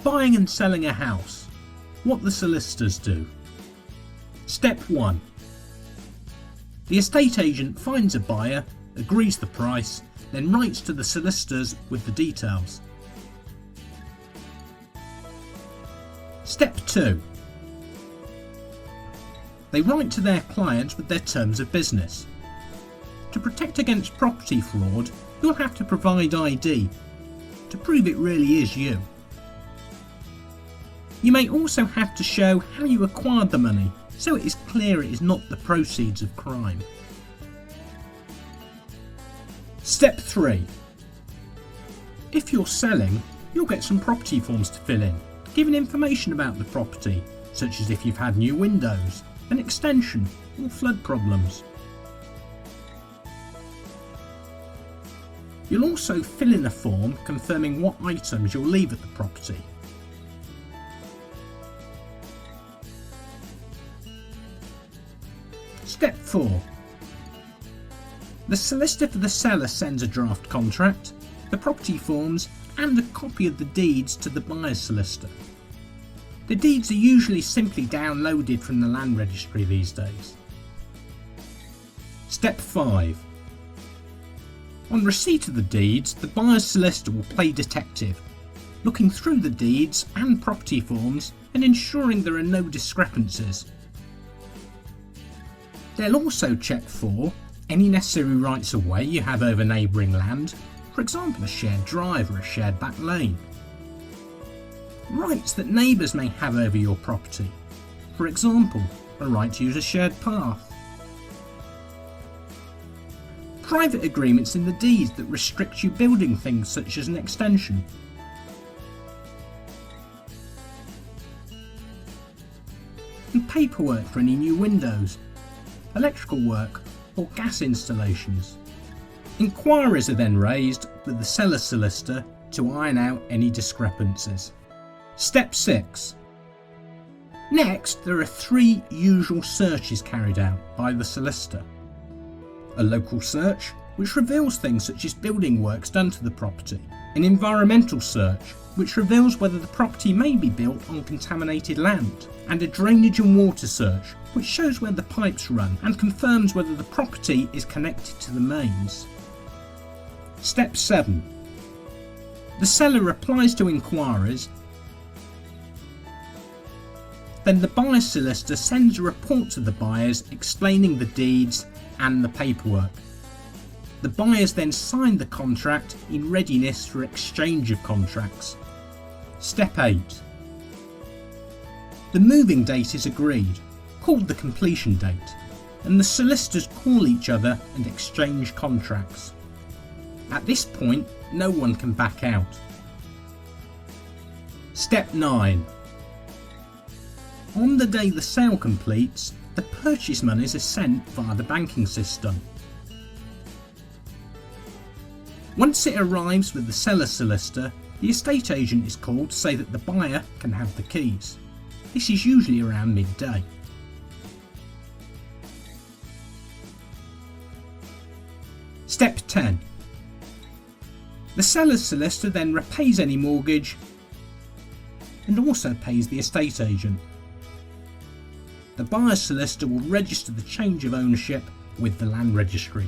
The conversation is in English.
Buying and selling a house. What the solicitors do. Step 1. The estate agent finds a buyer, agrees the price, then writes to the solicitors with the details. Step 2. They write to their client with their terms of business. To protect against property fraud, you'll have to provide ID to prove it really is you. You may also have to show how you acquired the money, so it is clear it is not the proceeds of crime. Step 3. If you're selling, you'll get some property forms to fill in, giving information about the property, such as if you've had new windows, an extension, or flood problems. You'll also fill in a form confirming what items you'll leave at the property. Step 4. The solicitor for the seller sends a draft contract, the property forms, and a copy of the deeds to the buyer's solicitor. The deeds are usually simply downloaded from the land registry these days. Step 5. On receipt of the deeds, the buyer's solicitor will play detective, looking through the deeds and property forms and ensuring there are no discrepancies. They'll also check for any necessary rights of way you have over neighbouring land, for example a shared drive or a shared back lane. Rights that neighbours may have over your property, for example a right to use a shared path. Private agreements in the deeds that restrict you building things such as an extension. And paperwork for any new windows, electrical work or gas installations. Inquiries are then raised with the seller's solicitor to iron out any discrepancies. Step 6. Next, there are 3 usual searches carried out by the solicitor. A local search, which reveals things such as building works done to the property. An environmental search, which reveals whether the property may be built on contaminated land. And a drainage and water search, which shows where the pipes run and confirms whether the property is connected to the mains. Step 7. The seller replies to inquiries. Then the buyer's solicitor sends a report to the buyers explaining the deeds and the paperwork. The buyers then sign the contract in readiness for exchange of contracts. Step 8. The moving date is agreed, called the completion date, and the solicitors call each other and exchange contracts. At this point, no one can back out. Step 9. On the day the sale completes, the purchase monies are sent via the banking system. Once it arrives with the seller's solicitor, the estate agent is called to say that the buyer can have the keys. This is usually around midday. Step 10. The seller's solicitor then repays any mortgage and also pays the estate agent. The buyer's solicitor will register the change of ownership with the land registry.